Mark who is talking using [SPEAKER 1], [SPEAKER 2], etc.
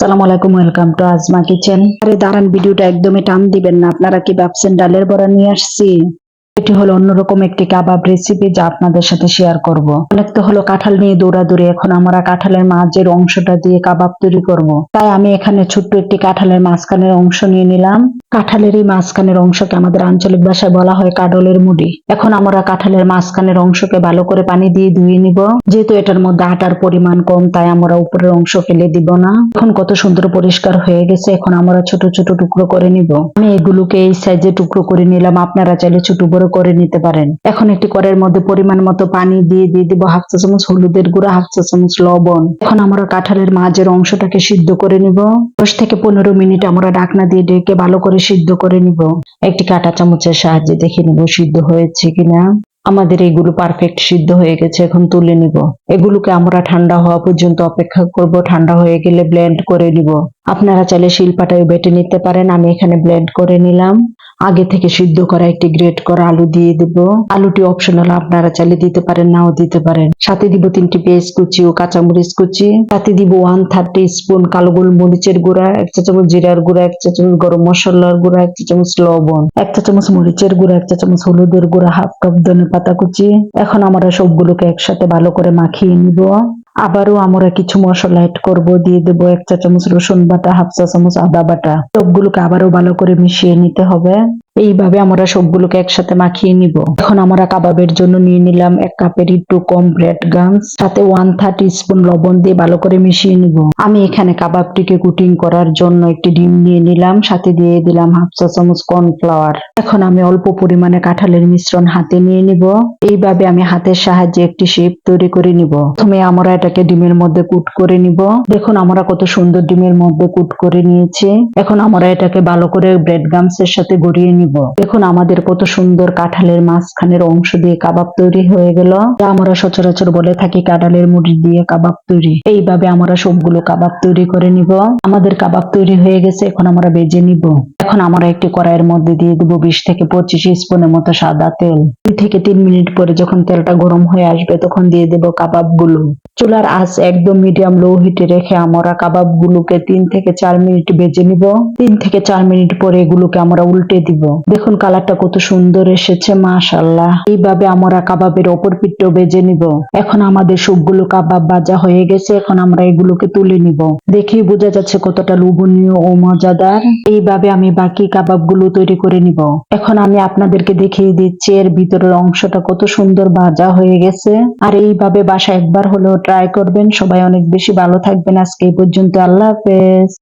[SPEAKER 1] আসসালামু আলাইকুম, welcome to asthma kitchen. আরে দাঁড়ান, ভিডিওটা একদমই টান দিবেন না। আপনারা কি ভাবছেন ডালের বড়া নিয়ে আসছি? এটি হলো অন্যরকম একটি কাবাব রেসিপি যা আপনাদের সাথে শেয়ার করব। অনেক তো হলো কাঁঠাল নিয়ে দৌড়াদৌড়ি, এখন আমরা কাঁঠালের মাঝের অংশটা দিয়ে কাবাব তৈরি করব। তাই আমি এখানে ছোট্ট একটি কাঁঠালের মাঝখানের অংশ নিয়ে নিলাম। কাঁঠালের এই মাঝখানের অংশকে আমাদের আঞ্চলিক ভাষায় বলা হয় কাডলের মুড়ি। এখন আমরা কাঁঠালের মাঝখানের অংশকে ভালো করে পানি দিয়ে ধুয়ে নিব। যেহেতু এটার মধ্যে আটার পরিমাণ কম, তাই আমরা উপরের অংশ ফেলে দিব না। এখন কত সুন্দর পরিষ্কার হয়ে গেছে। এখন আমরা ছোট ছোট টুকরো করে নিব। আমি এগুলোকে এই সাইজে টুকরো করে নিলাম, আপনারা চাইলে ছোট বড় করে নিতে পারেন। এখন একটি কড়াইয়ের মধ্যে পরিমাণ মতো পানি দিয়ে দিব হাফ চা চামচ হলুদের গুঁড়া, হাফ চা চামচ লবণ। এখন আমরা কাঁঠালের মাঝের অংশটাকে সিদ্ধ করে নিব। 10 থেকে 15 মিনিট আমরা ঢাকনা দিয়ে ঢেকে ভালো করে সিদ্ধ করে নিব। একটি কাঁটা চামচের সাহায্যে দেখে নিব সিদ্ধ হয়েছে কিনা। আমাদের এগুলো পারফেক্ট সিদ্ধ হয়ে গেছে, এখন তুলে নিব। এগুলোকে আমরা ঠান্ডা হওয়া পর্যন্ত অপেক্ষা করব। ঠান্ডা হয়ে গেলে ব্লেন্ড করে নিব। আপনারা চাইলে শিলপাটায় বেটে নিতে পারেন, আমি এখানে ব্লেন্ড করে নিলাম। আগে থেকে সিদ্ধ করা একটি গ্রেট করা আলু দিয়ে দিব। আলুটি অপশনাল, আপনারা চাইলে দিতে পারেন, নাও দিতে পারেন। সাথে দিব 3টি পেঁয়াজ কুচি ও কাঁচামরিচ কুচি। সাথে দিব 1/3 স্পুন কালো গোলমরিচের গুঁড়া, 1 চা চামচ জিরার গুঁড়া, 1 চা চামচ গরম মশলার গুঁড়া, 1 চা চামচ লবণ, 1 চা চামচ মরিচের গুঁড়া, 1 চা চামচ হলুদের গুঁড়া, হাফ কাপ ধনে পাতা কুচি। এখন আমরা সবগুলোকে একসাথে ভালো করে মাখিয়ে নিব। আবারও আমরা কিছু মশলা এড করব। দিয়ে দেব 1 চা চামচ রসুন বাটা, হাফ চা চামচ আদা বাটা। সবগুলোকে আবারও ভালো করে মিশিয়ে নিতে হবে। এইভাবে আমরা সবগুলোকে একসাথে মাখিয়ে নিব। এখন আমরা কাবাবের জন্য নিয়ে নিলাম 1 কাপের একটু কম ব্রেড গামস, সাথে 1/3 স্পুন লবণ দিয়ে ভালো করে মিশিয়ে নিব। আমি এখানে কাবাবটিকে কুটিং করার জন্য একটি ডিম নিয়ে নিলাম, সাথে দিয়ে দিলাম হাফ চা চামচ কর্নফ্লাওয়ার। এখন আমি অল্প পরিমাণে কাঁঠালের মিশ্রণ হাতে নিয়ে নিব। এইভাবে আমি হাতের সাহায্যে একটি শেপ তৈরি করে নিব। প্রথমে আমরা এটাকে ডিমের মধ্যে কুট করে নিব। দেখুন আমরা কত সুন্দর ডিমের মধ্যে কুট করে নিয়েছি। এখন আমরা এটাকে ভালো করে ব্রেড গামসের সাথে গড়িয়ে নিব। দেখুন আমাদের কত সুন্দর কাঁঠালের মাঝখানের অংশ দিয়ে কাবাব তৈরি হয়ে গেল। যা আমরা সচরাচর বলে থাকি কাঁঠালের মুড়ি দিয়ে কাবাব তৈরি। এইভাবে আমরা সবগুলো কাবাব তৈরি করে নিব। আমাদের কাবাব তৈরি হয়ে গেছে, এখন আমরা ভেজে নিব। এখন আমরা একটি কড়াইয়ের মধ্যে দিয়ে দেব 20 থেকে 25 স্পুনের মতো সাদা তেল। 2 থেকে 3 মিনিট পরে যখন তেলটা গরম হয়ে আসবে তখন দিয়ে দেব কাবাবগুলো। চুলার আঁচ একদম মিডিয়াম লো হিটে রেখে আমরা কাবাবগুলোকে 3 থেকে 4 মিনিট ভেজে নিব। 3 থেকে 4 মিনিট পরে এগুলোকে আমরা উল্টে দিব। দেখুন কালারটা কত সুন্দর এসেছে, মাশাআল্লাহ। এইভাবে আমরা কাবাবের অপর পিঠটাও ভেজে নিব। এখন আমাদের সবগুলো কাবাব ভাজা হয়ে গেছে, এখন আমরা এগুলোকে তুলে নিব। দেখেই বোঝা যাচ্ছে কতটা লোভনীয় ও মজাদার। এইভাবে আমি বাকি কাবাবগুলো তৈরি করে নিব। এখন আমি আপনাদেরকে দেখিয়ে দিচ্ছি এর ভিতরের অংশটা কত সুন্দর ভাজা হয়ে গেছে। আর এইভাবে বাসায় একবার হলেও ট্রাই করবেন। সবাই অনেক বেশি ভালো থাকবেন। আজকে এই পর্যন্ত, আল্লাহ হাফেজ।